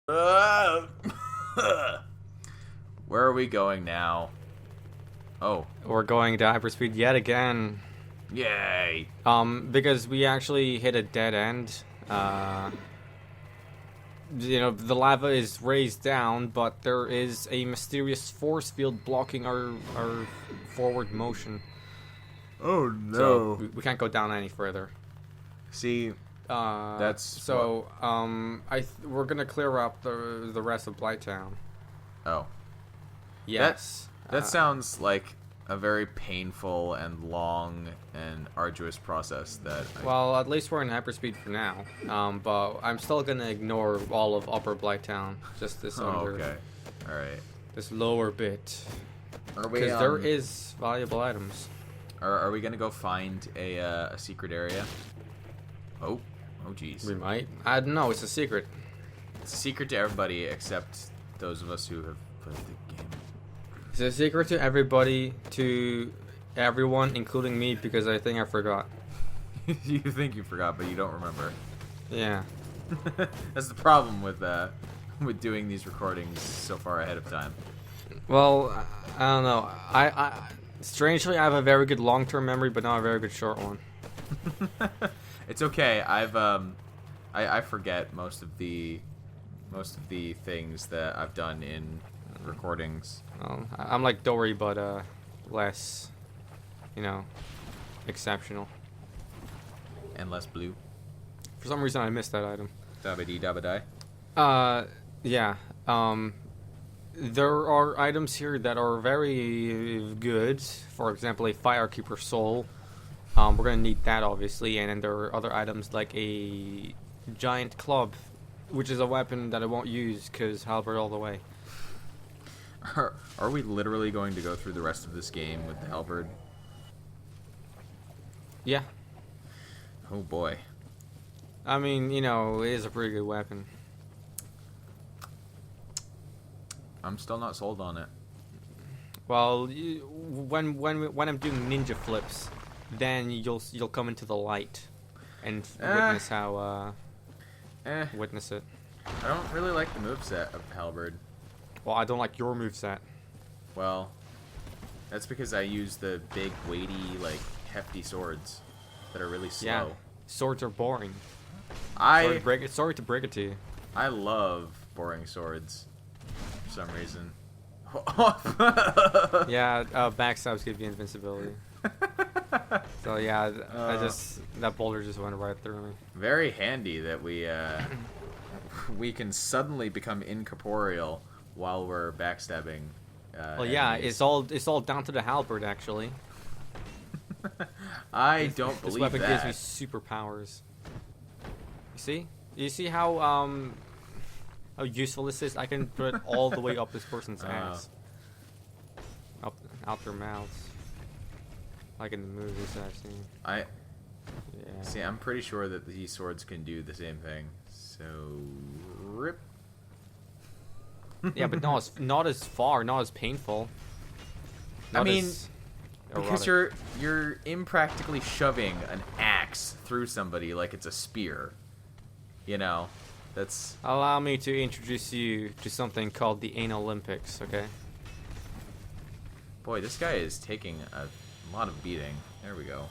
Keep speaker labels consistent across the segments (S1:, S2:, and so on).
S1: Uh, Where are we going now? Oh,
S2: We're going to hyperspeed yet again.
S1: yay!
S2: Because we actually hit a dead end. The lava is raised down, but there is a mysterious force field blocking our forward motion.
S1: Oh
S2: So we can't go down any further.
S1: See, that's
S2: so. We're gonna clear up the rest of Blighttown.
S1: Oh,
S2: Yes.
S1: that sounds like a very painful and long and arduous process.
S2: Well, at least we're in hyperspeed for now. But I'm still gonna ignore all of Upper Blighttown. Just this
S1: okay, all right.
S2: this lower bit.
S1: Are we?
S2: Because there is valuable items.
S1: Are we gonna go find a secret area? Oh, geez.
S2: We might. I don't know. It's a secret.
S1: It's a secret to everybody except those of us who have played the game.
S2: It's a secret to everybody, to everyone, including me, because I think I forgot.
S1: You think you forgot, but you don't remember.
S2: Yeah.
S1: That's the problem with doing these recordings so far ahead of time.
S2: Well, I don't know. Strangely, I have a very good long-term memory, but not a very good short one.
S1: It's okay. I forget most of the things that I've done in recordings.
S2: I'm like Dory, but less, exceptional.
S1: And less blue.
S2: For some reason, I missed that item.
S1: Dabba-dee dabba-die.
S2: Yeah. There are items here that are very good. For example, a Firekeeper Soul. We're gonna need that, obviously. And then there are other items like a giant club, which is a weapon that I won't use because halberd all the way.
S1: Are we literally going to go through the rest of this game with the halberd?
S2: Yeah.
S1: Oh boy.
S2: I mean, it is a pretty good weapon.
S1: I'm still not sold on it.
S2: Well, when I'm doing ninja flips, then you'll come into the light and witness how witness it.
S1: I don't really like the moveset of halberd.
S2: Well, I don't like your moveset.
S1: Well, that's because I use the big, weighty, hefty swords that are really slow.
S2: Yeah, swords are boring.
S1: Sorry
S2: to break it to you.
S1: I love boring swords for some reason.
S2: Yeah, backstabs give you invincibility. So yeah, that boulder just went right through me.
S1: Very handy that we can suddenly become incorporeal while we're backstabbing.
S2: Well, yeah, it's all down to the halberd, actually.
S1: I don't believe
S2: this weapon
S1: that.
S2: gives me superpowers. You see how useful this is? I can put it all the way up this person's ass, out their mouths, like in the movies that I've seen. Yeah.
S1: See. I'm pretty sure that these swords can do the same thing. So rip.
S2: Yeah, but not as far, not as painful.
S1: Because you're impractically shoving an axe through somebody like it's a spear. That's...
S2: Allow me to introduce you to something called the Anal Olympics, okay?
S1: Boy, this guy is taking a lot of beating. There we go.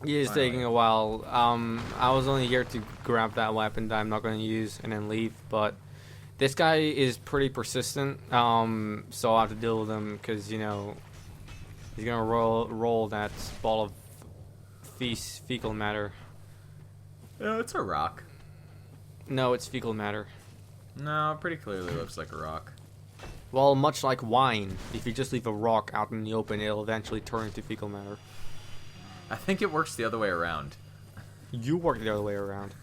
S2: It is taking a while. I was only here to grab that weapon that I'm not going to use and then leave, but this guy is pretty persistent, so I'll have to deal with him because, he's going to roll that ball of fecal matter.
S1: It's a rock.
S2: No, it's fecal matter.
S1: No, it pretty clearly looks like a rock.
S2: Well, much like wine, if you just leave a rock out in the open, it'll eventually turn into fecal matter.
S1: I think it works the other way around.
S2: You work the other way around.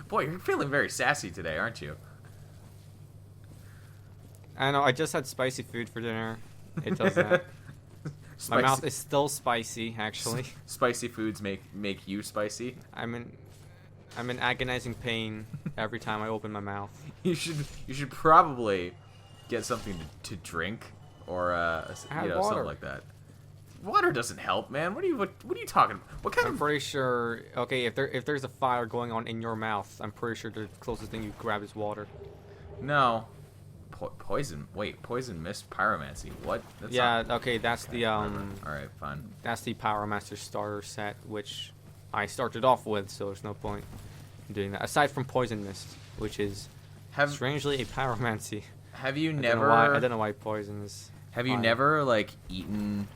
S1: Boy, you're feeling very sassy today, aren't you?
S2: I know, I just had spicy food for dinner. It does that. My mouth is still spicy, actually.
S1: Spicy foods make you spicy?
S2: I'm in agonizing pain every time I open my mouth.
S1: You should probably get something to drink or something like that. Water doesn't help, man. What are you talking about? What kind
S2: I'm
S1: of...
S2: pretty sure. Okay, if there's a fire going on in your mouth, I'm pretty sure the closest thing you grab is water.
S1: No. Poison. Wait, poison mist pyromancy. What? That's not...
S2: Okay, that's
S1: Okay,
S2: the
S1: all right, fine.
S2: That's the Power Master starter set, which I started off with, so there's no point in doing that. Aside from poison mist, which is strangely a pyromancy.
S1: Have you
S2: I don't know why poison is.
S1: Have you never like eaten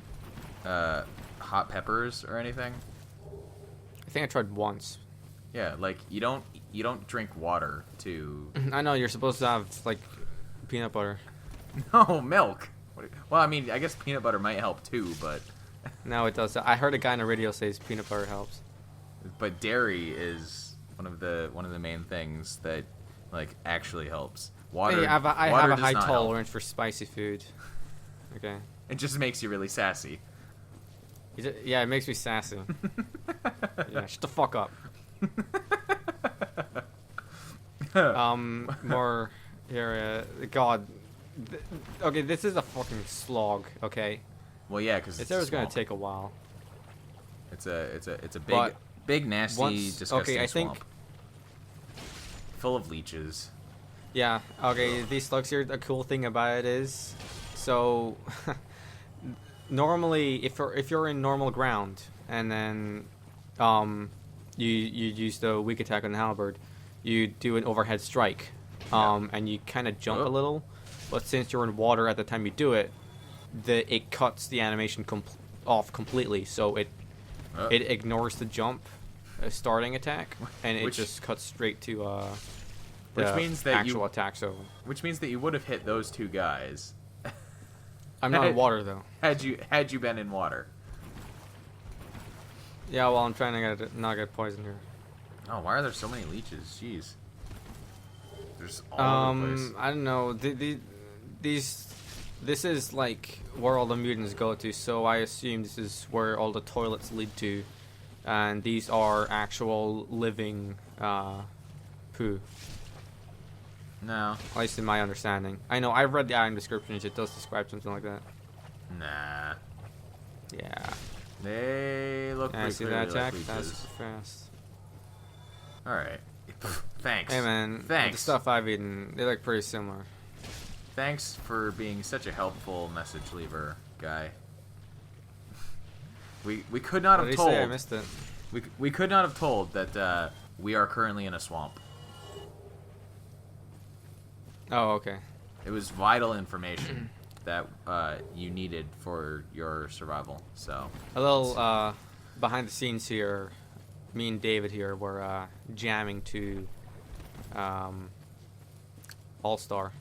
S1: hot peppers or anything?
S2: I think I tried once.
S1: Yeah, like you don't drink water to...
S2: I know you're supposed to have like peanut butter.
S1: No, milk. Well, I mean, I guess peanut butter might help too, but...
S2: No, it does. I heard a guy on the radio say peanut butter helps.
S1: But dairy is one of the main things that like actually helps. Water.
S2: Hey, I have a high
S1: help.
S2: tolerance for spicy food. Okay.
S1: It just makes you really sassy.
S2: Yeah, it makes me sassy. Yeah, shut the fuck up. More here. God. Okay, this is a fucking slog. Okay.
S1: Well, yeah, because
S2: it's always gonna take a while.
S1: It's a big nasty, disgusting swamp. Full of leeches.
S2: Yeah. Okay. These slugs here. The cool thing about it is, so normally if you're in normal ground and then you use the weak attack on the halberd, you do an overhead strike, and you kind of jump a little, but since you're in water at the time you do it, it cuts the animation off completely, so it ignores the jump starting attack, and it just cuts straight to
S1: which means that
S2: actual attack. So
S1: which means that you would have hit those two guys.
S2: I'm not in water though.
S1: Had you been in water?
S2: Yeah, well, I'm trying to not get poisoned here.
S1: Oh, why are there so many leeches? Jeez. There's all over the place.
S2: I don't know. This is like where all the mutants go to, so I assume this is where all the toilets lead to, and these are actual living poo.
S1: No.
S2: At least in my understanding. I know, I've read the item descriptions, it does describe something like that.
S1: Nah.
S2: Yeah.
S1: They look pretty
S2: see
S1: clearly
S2: that attack?
S1: like
S2: That's
S1: leeches.
S2: fast.
S1: Alright. Thanks.
S2: Hey man,
S1: Thanks.
S2: the stuff I've eaten, they look pretty similar.
S1: Thanks for being such a helpful message leaver, guy. We could not have told...
S2: I missed it.
S1: We could not have told that we are currently in a swamp.
S2: Oh, okay.
S1: It was vital information that you needed for your survival. So
S2: a little behind the scenes here. Me and David here were jamming to All Star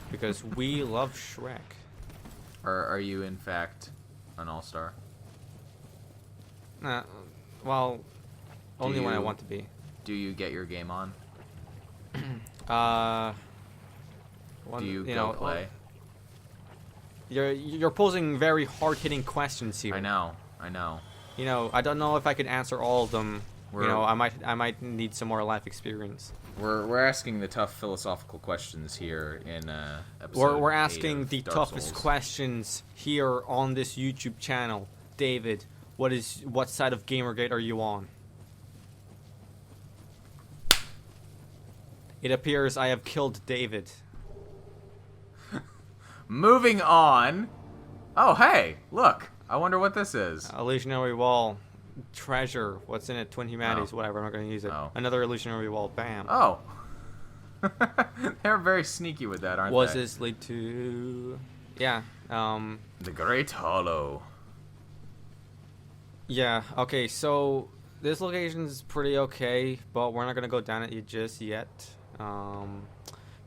S2: because we love Shrek.
S1: Are you in fact an all-star?
S2: Well, only when I want to be.
S1: Do you get your game on?
S2: Do
S1: you go play?
S2: You're posing very hard-hitting questions here.
S1: I know.
S2: You know, I don't know if I could answer all of them. I might need some more life experience.
S1: We're asking the tough philosophical questions here in episode
S2: We're
S1: 8
S2: asking
S1: of
S2: the
S1: Dark
S2: toughest
S1: Souls.
S2: questions here on this YouTube channel. David, what side of Gamergate are you on? It appears I have killed David.
S1: Moving on. Oh, hey, look. I wonder what this is.
S2: Illusionary wall. Treasure. What's in it? Twin humanities.
S1: Oh.
S2: Whatever. I'm not going to use it.
S1: Oh.
S2: Another illusionary wall. Bam.
S1: Oh. They're very sneaky with that, aren't they?
S2: This lead to... Yeah.
S1: The Great Hollow.
S2: Yeah. Okay, so this location is pretty okay, but we're not going to go down it just yet.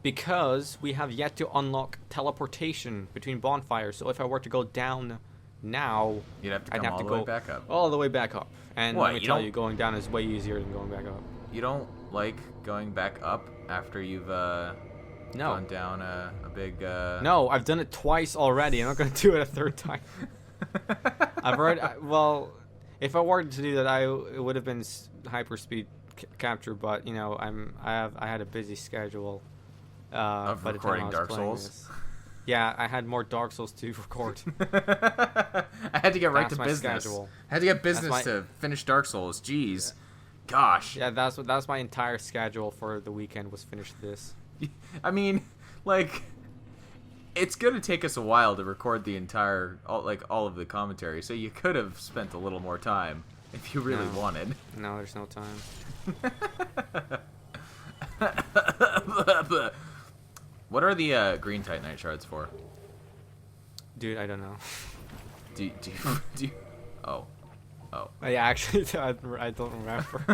S2: Because we have yet to unlock teleportation between bonfires. So if I were to go down now,
S1: You'd have to
S2: I'd
S1: come
S2: have
S1: all
S2: to
S1: the
S2: go
S1: way back up.
S2: all the way back up. And
S1: What,
S2: let me
S1: you
S2: tell
S1: don't-
S2: you, going down is way easier than going back up.
S1: You don't like going back up after you've gone down a big...
S2: No, I've done it twice already. I'm not going to do it a third time. I've already... Well, if I were to do that, it would have been hyperspeed capture, but, you know, I had a busy schedule.
S1: Of
S2: by the time
S1: recording
S2: I was
S1: Dark
S2: playing
S1: Souls?
S2: this. Yeah, I had more Dark Souls to record.
S1: I had to get right
S2: That's
S1: to
S2: my
S1: business.
S2: schedule.
S1: I had to get business
S2: my-
S1: to finish Dark Souls. Jeez. Gosh.
S2: Yeah, that's my entire schedule for the weekend was finish this.
S1: I mean, like, it's gonna take us a while to record the entire, all of the commentary. So you could have spent a little more time if you really
S2: No.
S1: wanted.
S2: No, there's no time.
S1: What are the green Titanite shards for?
S2: Dude, I don't know.
S1: Do you? Oh.
S2: Yeah, actually, I don't remember.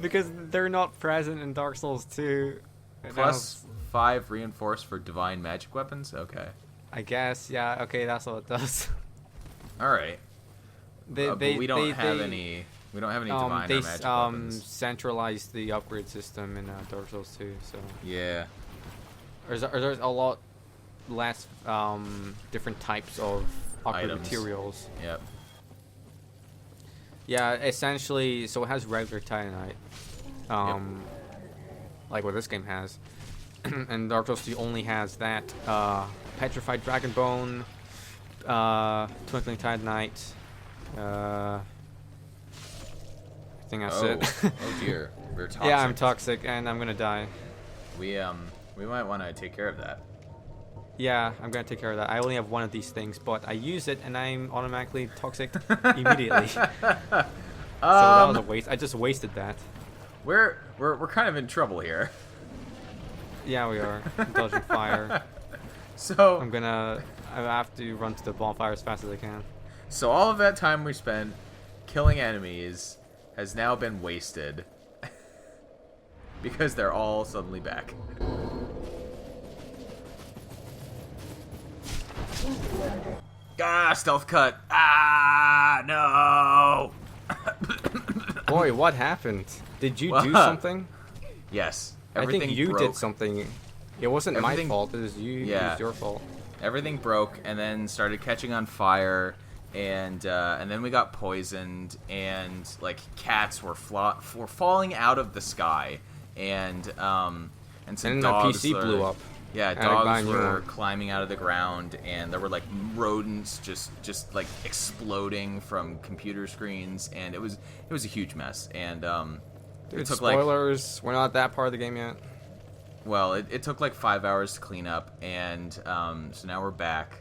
S2: Because they're not present in Dark Souls 2. And
S1: Plus 5 reinforced for divine magic weapons. Okay.
S2: I guess, yeah. Okay, that's what it does.
S1: All right. But we don't have any. We don't have any divine
S2: they
S1: or magic weapons.
S2: centralized the upgrade system in Dark Souls 2, so
S1: Yeah.
S2: there's a lot less different types of upgrade
S1: Items.
S2: materials.
S1: Yep.
S2: Yeah, essentially, so it has regular Titanite, like what this game has, and Dark Souls 2 only has that petrified dragon bone, twinkling Titanite. I think that's it.
S1: Oh dear. We're toxic.
S2: Yeah, I'm toxic and I'm gonna die.
S1: We might want to take care of that.
S2: Yeah, I'm gonna take care of that. I only have one of these things, but I use it and I'm automatically toxic immediately. So that was a waste. I just wasted that.
S1: We're kind of in trouble here.
S2: Yeah, we are. I'm dodging fire.
S1: So
S2: I have to run to the bonfire as fast as I can.
S1: So all of that time we spent killing enemies has now been wasted because they're all suddenly back. Ah, stealth cut. Ah, no.
S2: Boy, what happened? Did you do
S1: What?
S2: something?
S1: Yes.
S2: I think you
S1: broke.
S2: did something. It wasn't my
S1: Everything-
S2: fault. It was you.
S1: Yeah.
S2: It was your fault.
S1: Everything broke and then started catching on fire, and then we got poisoned, and like cats were falling out of the sky, and some
S2: And the
S1: dogs
S2: PC blew up.
S1: Yeah,
S2: And I got
S1: dogs
S2: a new
S1: were
S2: one.
S1: climbing out of the ground, and there were like rodents just like exploding from computer screens, and it was a huge mess. And
S2: Dude,
S1: it took like
S2: spoilers. We're not that part of the game yet.
S1: well, it took like 5 hours to clean up, and so now we're back.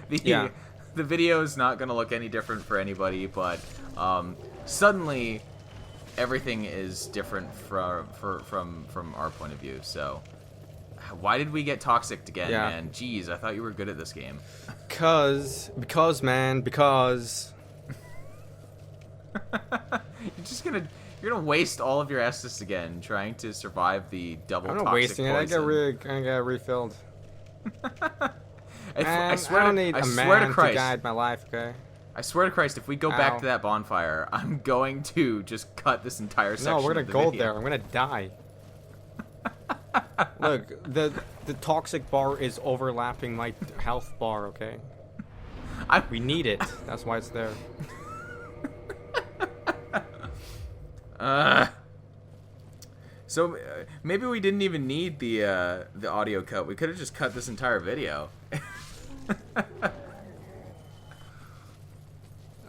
S2: Yeah.
S1: The video is not gonna look any different for anybody, but suddenly everything is different from our point of view. So why did we get toxic again,
S2: Yeah.
S1: man? Jeez, I thought you were good at this game.
S2: Because man, because
S1: You're gonna waste all of your Estus again trying to survive the double
S2: I'm
S1: toxic
S2: not wasting it. I
S1: poison.
S2: get refilled.
S1: I
S2: Man,
S1: swear
S2: I don't
S1: to,
S2: need
S1: I
S2: a
S1: swear
S2: man
S1: to
S2: to
S1: Christ.
S2: guide my life. Okay.
S1: I swear to Christ, if we go back
S2: Ow.
S1: to that bonfire, I'm going to just cut this entire section.
S2: No, we're gonna
S1: of the
S2: go
S1: video.
S2: there. I'm gonna die. Look, the toxic bar is overlapping my health bar. Okay. We need it. That's why it's there.
S1: So maybe we didn't even need the audio cut. We could have just cut this entire video.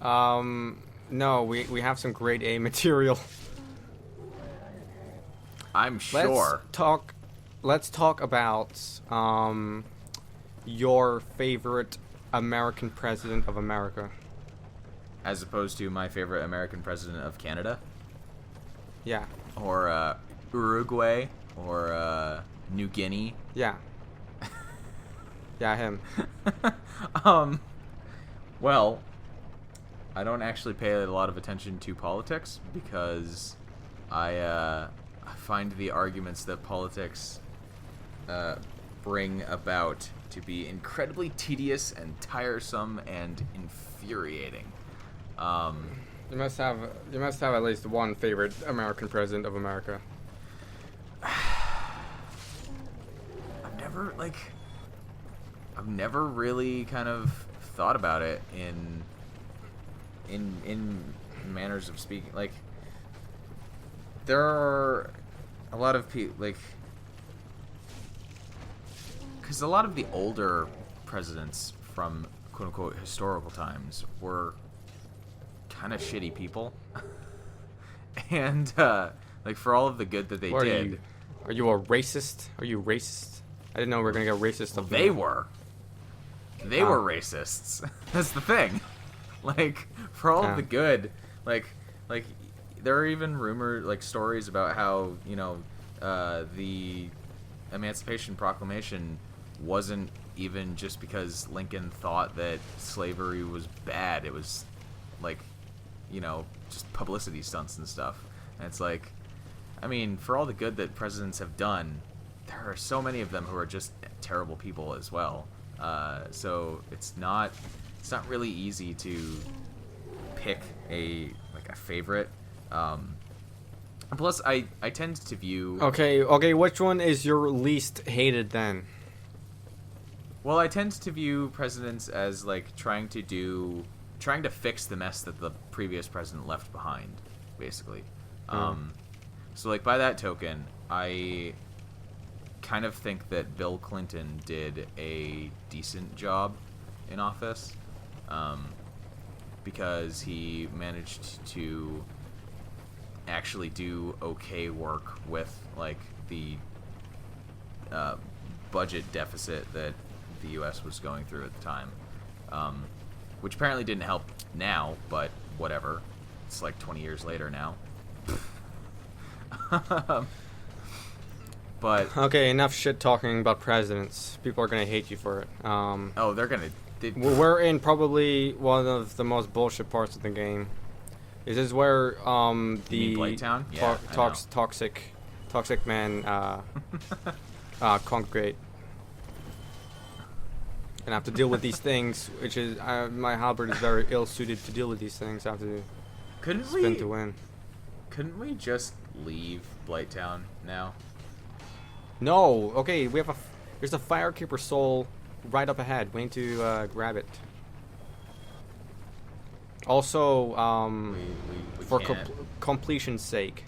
S2: No, we have some grade A material.
S1: I'm sure.
S2: Let's talk about your favorite American president of America.
S1: As opposed to my favorite American president of Canada,
S2: Yeah.
S1: or Uruguay, or New Guinea.
S2: Yeah. Yeah, him.
S1: Well, I don't actually pay a lot of attention to politics because I find the arguments that politics bring about to be incredibly tedious and tiresome and infuriating.
S2: You must have at least one favorite American president of America.
S1: I've never really kind of thought about it in manners of speaking. Like, there are a lot of people, like, because a lot of the older presidents from quote unquote historical times were kind of shitty people, and like for all of the good that they did.
S2: Are you a racist? Are you racist? I didn't know we were gonna get racist.
S1: Well, they were. They were racists. That's the thing. Like for all of the good, like there are even like stories about how the Emancipation Proclamation wasn't even just because Lincoln thought that slavery was bad. It was like just publicity stunts and stuff. And it's like, I mean, for all the good that presidents have done, there are so many of them who are just terrible people as well. So it's not really easy to pick a favorite. Plus, I tend to view.
S2: Okay. Which one is your least hated then?
S1: Well, I tend to view presidents as like trying to fix the mess that the previous president left behind, basically. So like by that token, I kind of think that Bill Clinton did a decent job in office, because he managed to actually do okay work with like the budget deficit that the U.S. was going through at the time, which apparently didn't help now, but whatever. It's like 20 years later now. But
S2: okay, enough shit talking about presidents. People are gonna hate you for it.
S1: Oh, they're gonna.
S2: We're in probably one of the most bullshit parts of the game. This is where the
S1: Blighttown? Yeah,
S2: toxic man congregate, and I have to deal with these things, which is my halberd is very ill suited to deal with these things. I have to spin to win.
S1: Couldn't we just leave Blighttown now?
S2: No. Okay, we have there's a firekeeper soul right up ahead. We need to grab it. Also,
S1: we
S2: for
S1: can't.
S2: completion's sake.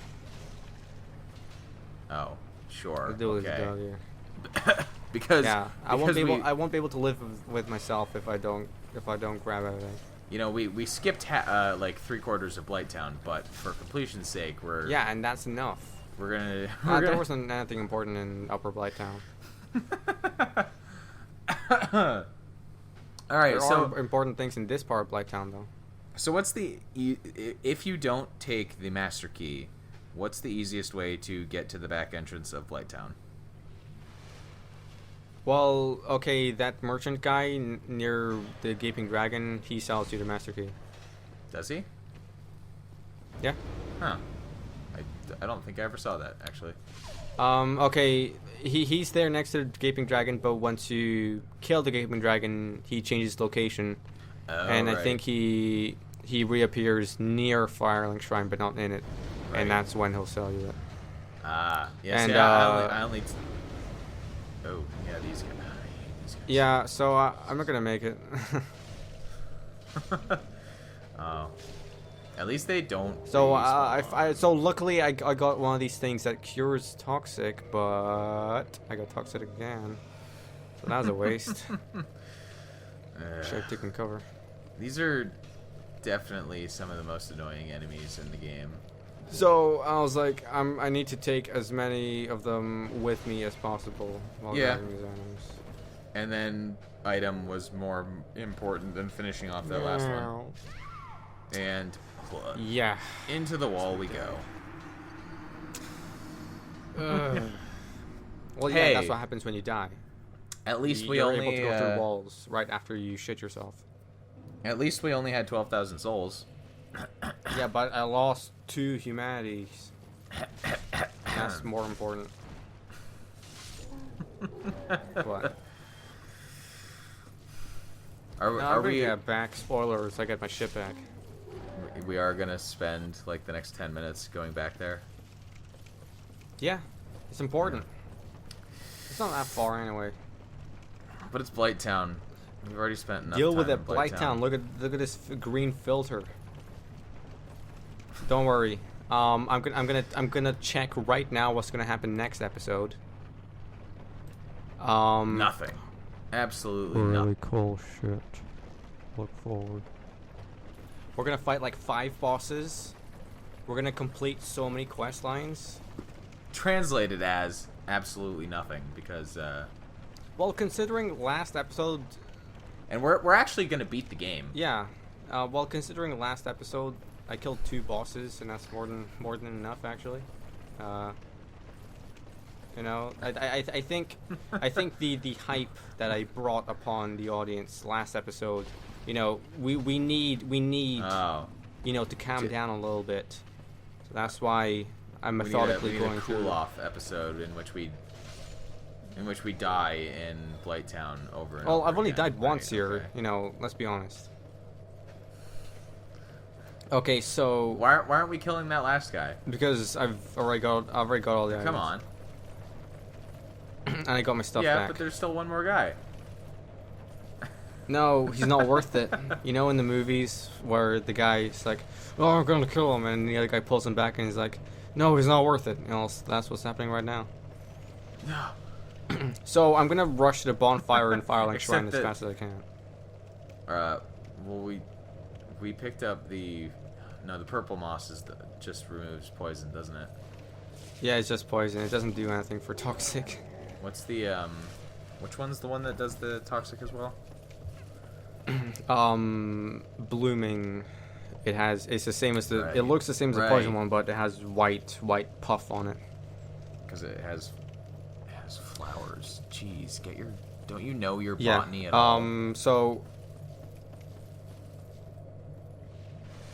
S1: Oh, sure.
S2: We'll deal with
S1: okay.
S2: it down here.
S1: because
S2: I won't be able to live with myself if I don't grab everything.
S1: We skipped like 3/4 of Blighttown, but for completion's sake, we're
S2: and that's enough.
S1: There
S2: wasn't anything important in Upper Blighttown.
S1: All right,
S2: there are important things in this part of Blighttown, though.
S1: So what's if you don't take the master key, what's the easiest way to get to the back entrance of Blighttown?
S2: Well, okay, that merchant guy near the Gaping Dragon, he sells you the master key.
S1: Does he?
S2: Yeah.
S1: Huh. I don't think I ever saw that, actually.
S2: Okay, he's there next to the Gaping Dragon, but once you kill the Gaping Dragon, he changes location. And
S1: right.
S2: I think he reappears near Firelink Shrine, but not in it.
S1: Right.
S2: And that's when he'll sell you it.
S1: Yes,
S2: and,
S1: I only oh, yeah, these guys. I hate these guys.
S2: Yeah, so I'm not gonna make it.
S1: Oh. At least they don't.
S2: So so luckily I got one of these things that cures toxic, but I got toxic again. So that was a waste. Should have taken cover.
S1: These are definitely some of the most annoying enemies in the game.
S2: So I was like, I need to take as many of them with me as possible while grabbing these items.
S1: And then item was more important than finishing off that last one. And into the wall we go.
S2: Well, yeah, that's what happens when you die.
S1: At least
S2: you're able to go through walls right after you shit yourself.
S1: At least we only had 12,000 souls.
S2: Yeah, but I lost 2 humanities. That's more important. What?
S1: Are we
S2: get back? Spoilers, I get my shit back.
S1: We are gonna spend like the next 10 minutes going back there.
S2: Yeah, it's important. It's not that far anyway.
S1: But it's Blighttown. We've already spent enough
S2: Deal
S1: time
S2: with it,
S1: in
S2: Blighttown. Look at this green filter. Don't worry. I'm gonna check right now what's gonna happen next episode.
S1: Nothing. Absolutely
S3: Really
S1: nothing.
S3: cool shit. Look forward.
S2: We're gonna fight like 5 bosses. We're gonna complete so many quest lines.
S1: Translated as absolutely nothing because
S2: Well, considering last episode,
S1: and we're actually gonna beat the game.
S2: yeah. Well, considering last episode, I killed 2 bosses, and that's more than enough actually. You know, I think the hype that I brought upon the audience last episode, you know, we need
S1: Oh.
S2: you know, to calm down a little bit. So that's why I'm
S1: We need
S2: methodically
S1: a
S2: going
S1: cool
S2: through.
S1: off episode in which we die in Blighttown over and
S2: Well,
S1: over
S2: I've only
S1: again.
S2: died once
S1: Right,
S2: here,
S1: okay.
S2: you know, let's be honest. Okay, so
S1: Why aren't we killing that last guy?
S2: because I've already got all the items.
S1: Come on.
S2: And I got my stuff
S1: Yeah,
S2: back.
S1: but there's still one more guy.
S2: No, he's not worth it. You know, in the movies where the guy's like, "Oh, I'm gonna kill him," and the other guy pulls him back, and he's like, "No, he's not worth it." You know, that's what's happening right now. So I'm gonna rush to the bonfire and Firelink Shrine as
S1: Except
S2: fast as I can.
S1: Well, we picked up the purple moss just removes poison, doesn't it?
S2: Yeah, it's just poison. It doesn't do anything for toxic.
S1: What's the which one's the one that does the toxic as well?
S2: Blooming. It's the same as the.
S1: Right.
S2: It looks the same as the poison
S1: Right.
S2: one, but it has white puff on it.
S1: Because it has flowers. Jeez, don't you know your
S2: Yeah.
S1: botany at all?
S2: So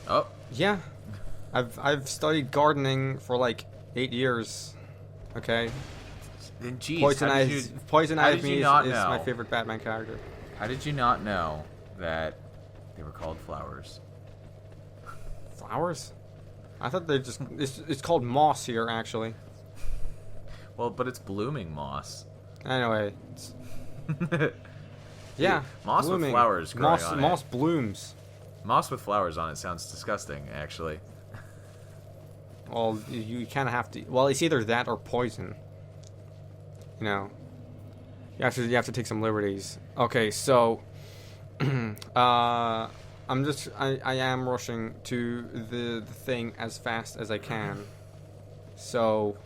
S1: Oh,
S2: yeah, I've studied gardening for like 8 years. Okay.
S1: then geez,
S2: Poison
S1: how did
S2: Ivy
S1: did you
S2: is
S1: not
S2: my
S1: know?
S2: favorite Batman character.
S1: How did you not know that they were called flowers?
S2: Flowers? I thought they just it's called moss here actually.
S1: Well, but it's blooming moss.
S2: Anyway, yeah,
S1: moss with
S2: blooming.
S1: flowers growing on it.
S2: Moss blooms.
S1: Moss with flowers on it sounds disgusting, actually.
S2: Well, you kind of have to. Well, it's either that or poison. You know, you have to take some liberties. Okay, so I am rushing to the thing as fast as I can. So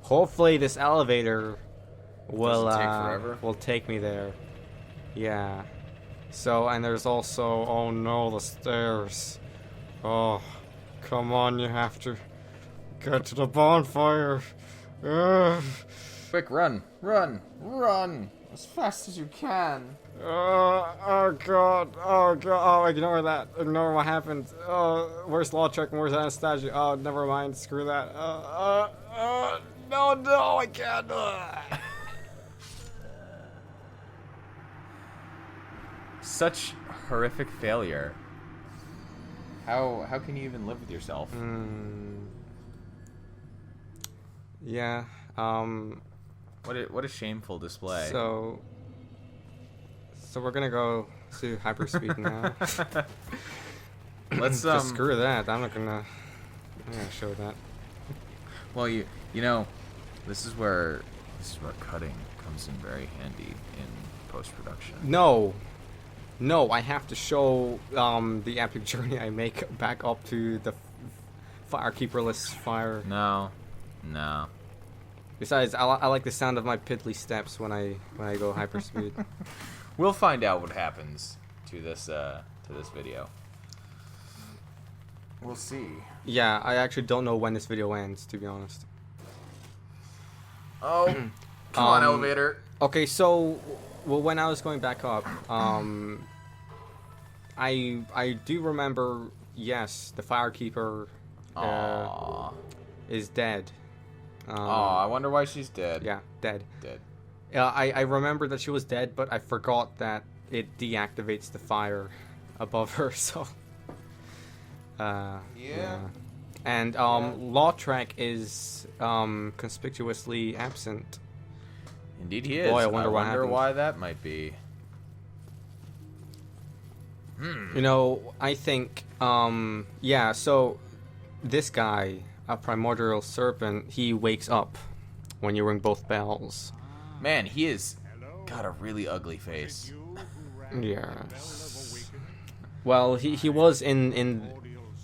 S2: hopefully this elevator will
S1: Doesn't take forever?
S2: will take me there. Yeah. So, and there's also, oh no, the stairs. Oh, come on, you have to get to the bonfire. Ugh.
S1: Quick, run! As fast as you can.
S2: Oh god, oh, ignore that. Ignore what happened. Where's Lautrec and where's Anastasia? Oh, never mind, screw that. No, I can't.
S1: Such horrific failure. How can you even live with yourself?
S2: Yeah,
S1: What a shameful display.
S2: so we're gonna go to hyperspeed now.
S1: Let's
S2: Just screw that. I'm not gonna show that.
S1: Well, you know, this is where cutting comes in very handy in post-production.
S2: No, I have to show the epic journey I make back up to the firekeeperless fire.
S1: No.
S2: Besides, I like the sound of my piddly steps when I go hyperspeed.
S1: We'll find out what happens to this video. We'll see.
S2: Yeah, I actually don't know when this video ends, to be honest.
S1: Oh, come on, elevator.
S2: Okay, so when I was going back up, I do remember, yes, the firekeeper
S1: Aww.
S2: is dead.
S1: I wonder why she's dead.
S2: Yeah, dead.
S1: Dead.
S2: I remember that she was dead, but I forgot that it deactivates the fire above her, so...
S1: Yeah.
S2: And Lautrec is conspicuously absent.
S1: Indeed he is.
S2: Boy, I wonder what happened.
S1: why that might be.
S2: You know, I think, yeah, so this guy, a primordial serpent, he wakes up when you ring both bells.
S1: Man, he is Got a really ugly face.
S2: Yeah. Well, he was in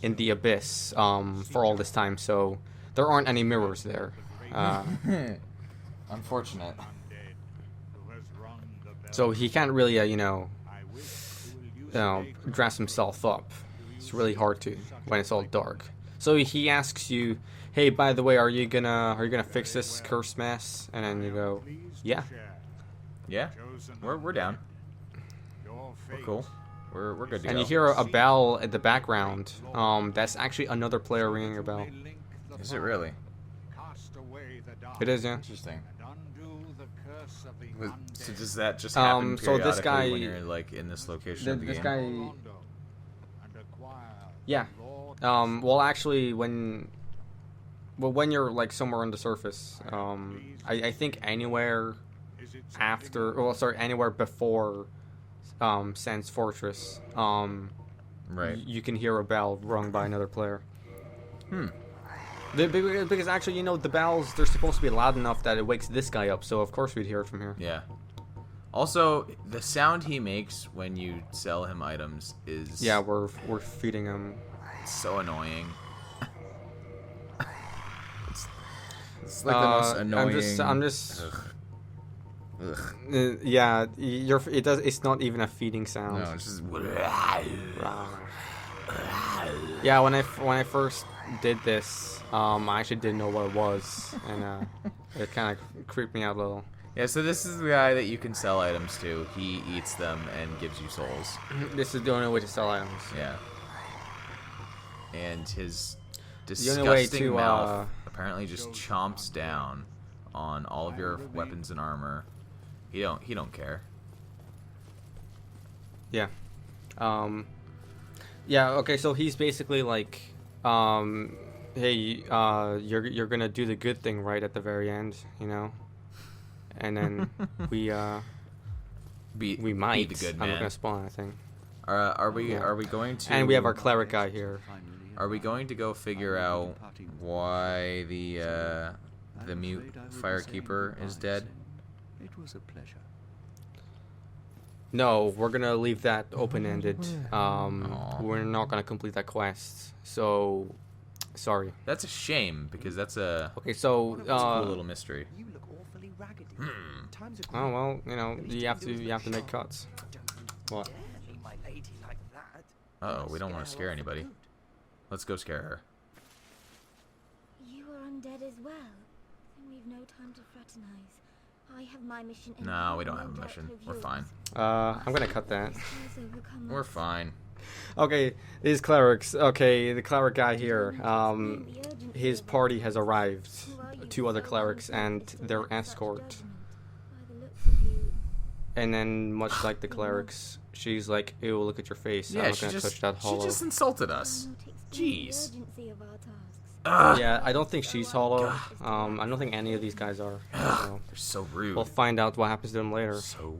S2: the abyss for all this time, so there aren't any mirrors there.
S1: Unfortunate.
S2: So he can't really dress himself up. It's really hard to when it's all dark. So he asks you, "Hey, by the way, are you gonna fix this cursed mess?" And then you go, "Yeah."
S1: Yeah, we're down. We're cool. We're good to go.
S2: And you hear a bell at the background. That's actually another player ringing a bell.
S1: Is it really?
S2: It is, yeah.
S1: Interesting. So does that just happen
S2: so this
S1: periodically
S2: guy-
S1: when you're like in this location of the
S2: This
S1: game?
S2: guy. Yeah. Well, actually, when you're like somewhere on the surface, I think anywhere after, well, sorry, anywhere before, Sans Fortress,
S1: Right.
S2: you can hear a bell rung by another player.
S1: Hmm.
S2: Because actually, the bells, they're supposed to be loud enough that it wakes this guy up, so of course we'd hear it from here.
S1: Yeah. Also, the sound he makes when you sell him items is
S2: Yeah, we're feeding him.
S1: so annoying. it's like the most annoying.
S2: I'm just.
S1: Ugh.
S2: Yeah, it's not even a feeding sound.
S1: No, it's just.
S2: Yeah, when I first did this, I actually didn't know what it was, and it kind of creeped me out a little.
S1: Yeah, so this is the guy that you can sell items to. He eats them and gives you souls.
S2: This is the only way to sell items.
S1: Yeah. And his
S2: The only way
S1: disgusting
S2: to,
S1: mouth apparently just chomps down on all of your weapons and armor. He don't care.
S2: Yeah. Yeah. Okay. So he's basically like, hey, you're gonna do the good thing right at the very end, and then we might.
S1: Be the good
S2: I'm
S1: man.
S2: not gonna spoil anything.
S1: Are we
S2: Yeah.
S1: are we going to?
S2: And we have our cleric guy here.
S1: Are we going to go figure out why the mute firekeeper is dead?
S4: It was a pleasure.
S2: No, we're gonna leave that open-ended.
S1: Aw.
S2: We're not gonna complete that quest. So, sorry.
S1: That's a shame because that's a
S2: Okay, so
S1: cool little mystery.
S4: You look awfully raggedy.
S1: Hmm.
S4: Times are
S2: oh well, you have to make cuts. What?
S4: Leave my lady like that.
S1: Uh oh, we don't want to scare anybody. Let's go scare her.
S5: You are undead as well. Then we've no time to fraternize. I have my mission. in
S1: No,
S5: hand,
S1: we don't
S5: no
S1: have a
S5: doubt
S1: mission.
S5: of
S1: We're
S5: yours.
S1: fine.
S2: I'm gonna cut that.
S5: Please overcome
S1: We're
S5: us.
S1: fine.
S2: Okay, these clerics. Okay, the cleric guy here. His party has arrived.
S5: Who are you?
S2: 2 other
S5: So
S2: clerics and
S5: unfit to
S2: their
S5: make such
S2: escort.
S5: judgment. By the looks of you,
S2: And then, much like the clerics, she's like, "Ew, look at your face. I'm
S1: Yeah,
S2: not
S1: she
S2: gonna touch that
S1: she
S2: hollow."
S1: just insulted us.
S5: cannot explain the
S1: Jeez.
S5: urgency of our tasks.
S1: Ugh.
S2: Yeah, I don't think she's hollow. I don't think any of these guys are. So
S1: They're so rude.
S2: we'll find out what happens to them later.
S1: So